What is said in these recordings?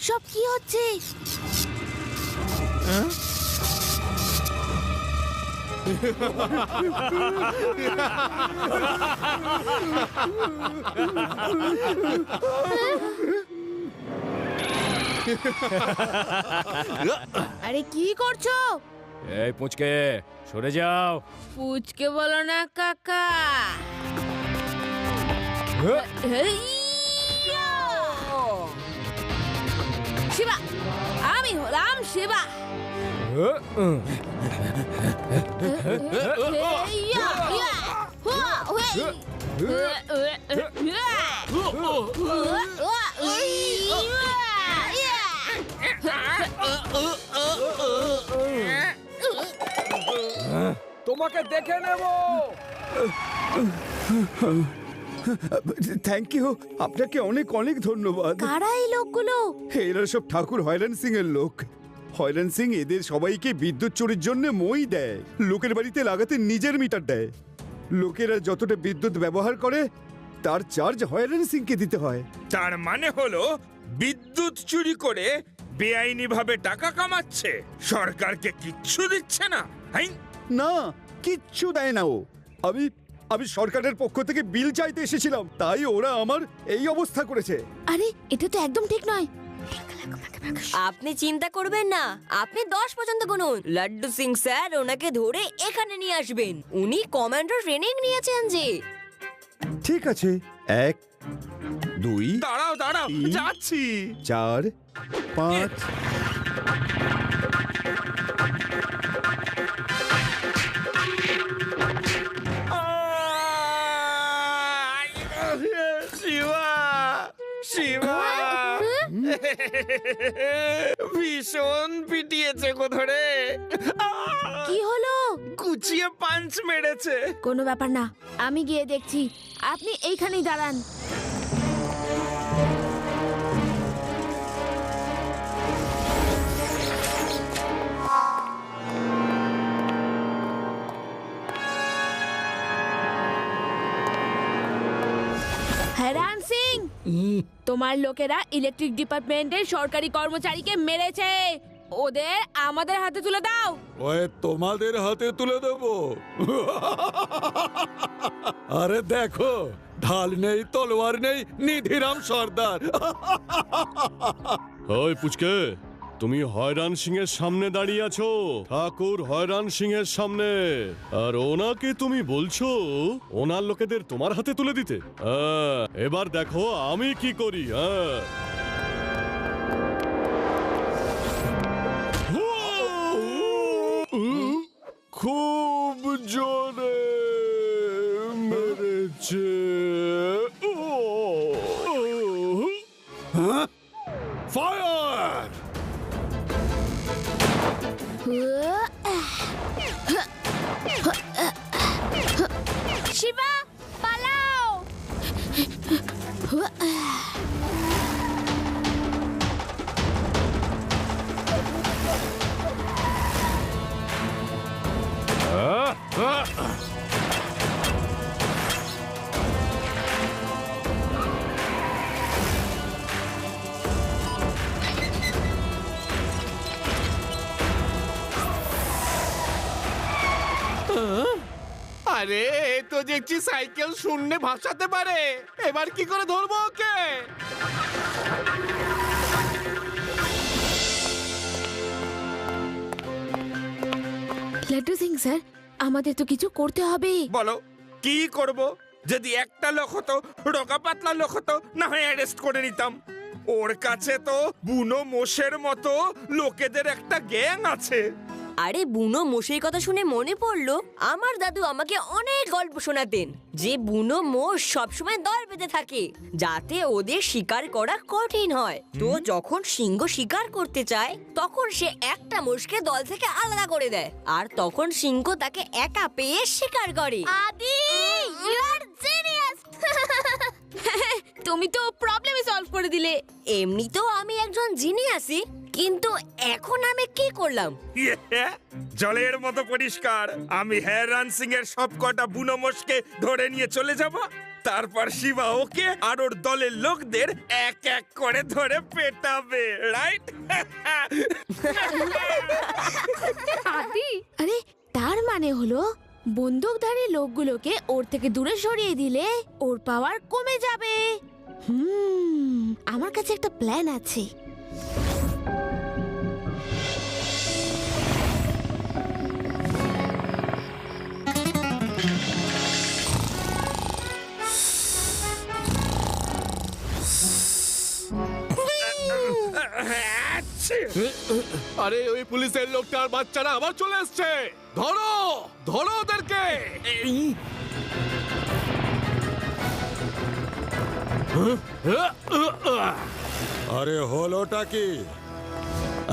সব কি হচ্ছে? আরে কি করছো? এই পুচকে সরে যাও। পুচকে বলো না কাকা। শিবা, আমি হলাম শিবা। তোমাকে দেখে নেব। থ্যাংক ইউ, আপনাকে অনেক অনেক ধন্যবাদ। কারা এই লোকগুলো? এরা সব ঠাকুর হয়রান সিং এর লোক। হয়রান সিং এদের সবাইকে বিদ্যুৎ চুরির জন্য মই দেয়, লোকের বাড়িতে লাগাতে নিজের মিটার দেয়। লোকেরা যতটা বিদ্যুৎ ব্যবহার করে তার চার্জ হয়রান সিংকে দিতে হয়। তার মানে হলো বিদ্যুৎ চুরি করে বেআইনি ভাবে টাকা কামাচ্ছে, সরকারকে কিচ্ছু দিচ্ছে না। হাই, না, কিচ্ছু দেয় না ও। আমি সরকারের পক্ষ থেকে বিল চাইতে এসেছিলাম, তাই ওরা আমার এই অবস্থা করেছে। আরে এটা তো একদম ঠিক নয়। আপনি চিন্তা করবেন না, আপনি 10 পর্যন্ত গুনুন। লাড্ডু সিং স্যার ওনাকে ধরে এখানে নিয়ে আসবেন। উনি কমান্ডো ট্রেনিং নিয়েছেন যে। ঠিক আছে, 1 2 দাঁড়াও দাঁড়াও, যাচ্ছি। 4 5 শিবা, শিবা ভীষণ পিটিয়েছে গো ধরে। কি হলো? কুচিয়ে পাঞ্চ মেরেছে। কোনো ব্যাপার না, আমি গিয়ে দেখছি। আপনি এইখানেই দাঁড়ান। হয়রান সিং, তোমার লোকেরা ইলেকট্রিক ডিপার্টমেন্টের সরকারি কর্মচারীকে মেরেছে। ওদের আমাদের হাতে তুলে দাও। ওই তোমাদের হাতে তুলে দেব? আরে দেখো, ঢাল নেই, তলোয়ার নেই, নিধিরাম সর্দার। ওই পুচকে, তুমি হয়রান সিং এর সামনে দাঁড়িয়ে আছো, ঠাকুর হয়রান সিং এর সামনে, আর ওনাকে তুমি বলছো ওনার লোকেদের তোমার হাতে তুলে দিতে। এবার দেখো আমি কি করি। খুব জোরে মেরেছে। ফায়ার! শিবা, পালাও! আরে এ তো দেখছি সাইকেল শূন্যে ভাসাতে পারে। এবার কি করে ধরবো ওকে? লাড্ডু সিং স্যার, আমাদের তো কিছু করতে হবে। বলো কি করব? যদি একটা লোক হতো, রোগা পাতলা লোক হতো, না হয় অ্যারেস্ট করে নিতাম। ওর কাছে তো বুনো মোষের মতো লোকেদের একটা গ্যাং আছে। আরে বুনো মোষের কথা শুনে মনে পড়লো, আমার দাদু আমাকে অনেক গল্প শোনাতেন যে বুনো মোষ সবসময় দল বেঁধে থাকে যাতে ওদের শিকার করা কঠিন হয়। তো যখন সিংহ শিকার করতে চায় তখন সে একটা মোষকে দল থেকে আলাদা করে দেয়, আর তখন সিংহ তাকে একা পেয়ে শিকার করে। আদি, ইউ আর জিনিয়াস! তুমি তো প্রবলেমই সলভ করে দিলে। এমনিতেও আমি একজন জিনিয়াসই, কিন্তু এখন আমি কি করলাম? জলের মতো পরিষ্কার। আমি হ্যারান সিং এর সব কটা বুনো মোষকে ধরে নিয়ে চলে যাব, তারপর শিবা ওকে আর ওর দলের লোকদের এক এক করে ধরে পেটাবে, রাইট? আদি আরে তার মানে হলো বন্দুকধারী লোকগুলোকে ওর থেকে দূরে সরিয়ে দিলে ওর পাওয়ার কমে যাবে। আমার কাছে একটা প্ল্যান আছে। আরে ওই পুলিশের লোকটা আর বাচ্চারা আবার চলে এসছে। ধরো ধরো ওদেরকে। আরে হলোটা কি?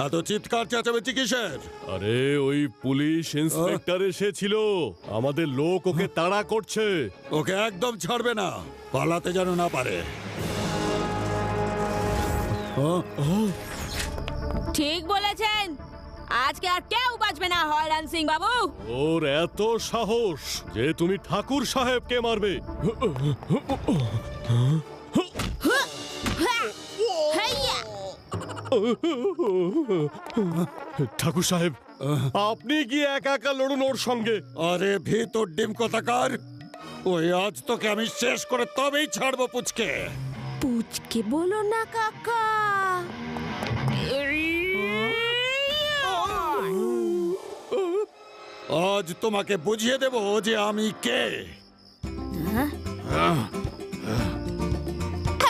এত চিৎকার চেঁচামেচি কিসের? আরে ওই পুলিশ ইন্সপেক্টর এসেছিল, আমাদের লোক ওকে তাড়া করছে। ওকে একদম ছাড়বে না, পালাতে যেন না পারে। ঠিক বলেছেন, আজকে আর কেউ বাঁচবে না হয়রান সিং বাবু। ওর এত সাহস যে তুমি ঠাকুর সাহেবকে মারবে। হাইয়া! ঠাকুর সাহেব, আপনি গিয়ে একা একা লড়ুন ওর সঙ্গে। আরে ভিতর ডিম কোথাকার, ওই আজ তোকে আমি শেষ করে তবেই ছাড়বো পুচকে। পুচকে বলো না কাকা। আজ তোমাকে বুঝিয়ে দেব যে আমি কে।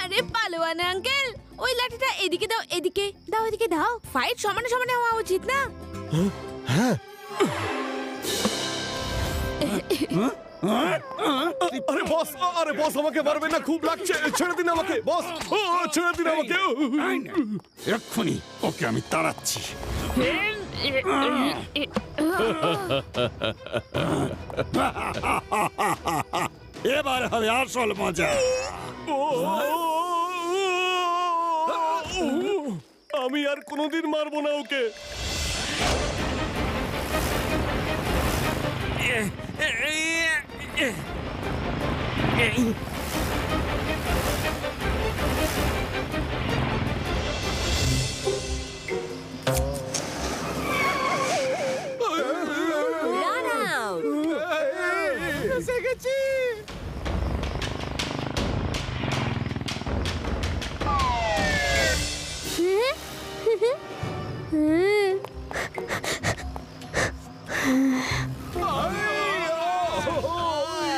আরে পালোয়ান আঙ্কেল, ওই লাঠিটা এদিকে দাও, এদিকে দাও, এদিকে দাও। ফাইট সমানে সমানে হওয়া উচিত না? আরে বস, আরে বস আমাকে মারবেন না, খুব লাগছে, ছেড়ে দিন আমাকে বস, ছেড়ে দিন আমাকে। এক্ষুনি ওকে আমি তাড়াচ্ছি। এবার হবে আসল মজা। আমি আর কোনোদিন মারবো না ওকে। Run out! এসে গেছি।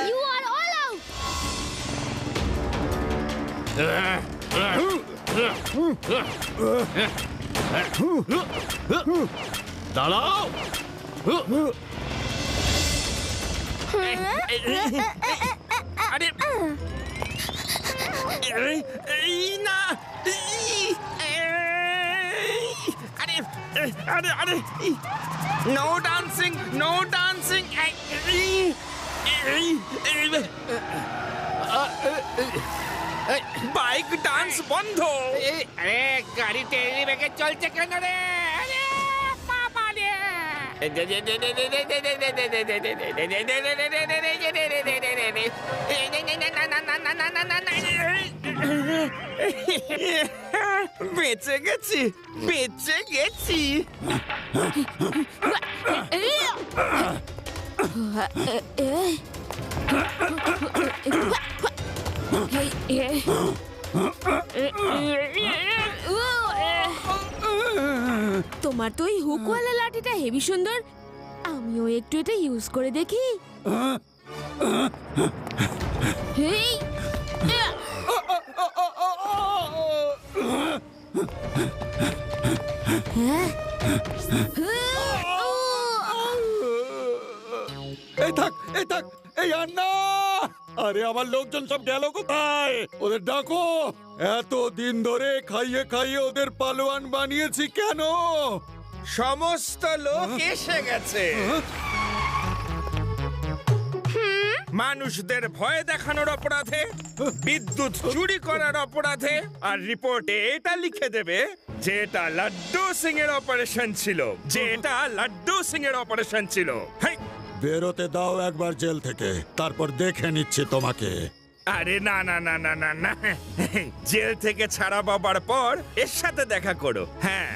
You are all out! দাঁড়াও। আরে এই না, আরে আরে আরে, no dancing, no dancing. Bike dance বন্ধ। আরে গাড়ি টেনে বেগে চলছে কেন রে? আরে বাবা রে! বেঁচে গেছি, বেঁচে গেছি। তোমার তো ওই হুকওয়ালা লাঠিটা হেভি সুন্দর, আমিও একটু এটা ইউজ করে দেখি। হেই! হ্যাঁ? এই থাক, এই থাক, এই আন্না! আরে আমার লোকজন সব গেল কোথায়? ওদের ডাকো। এত দিন ধরে খাইয়ে খাইয়ে ওদের পালোয়ান বানিয়েছি কেন? সমস্ত লোক এসে গেছে। মানুষদের ভয় দেখানোর অপরাধে, বিদ্যুৎ চুরি করার অপরাধে, আর রিপোর্টে এটা লিখে দেবে যে এটা লাড্ডু সিং এর অপারেশন ছিল, যে এটা লাড্ডু সিং এর অপারেশন ছিল। হেই! বেরোতে দাও একবার জেল থেকে, তারপর দেখে নিচ্ছি তোমাকে। আরে না না না না না না, জেল থেকে ছাড়া পাবার পর এর সাথে দেখা করো। হ্যাঁ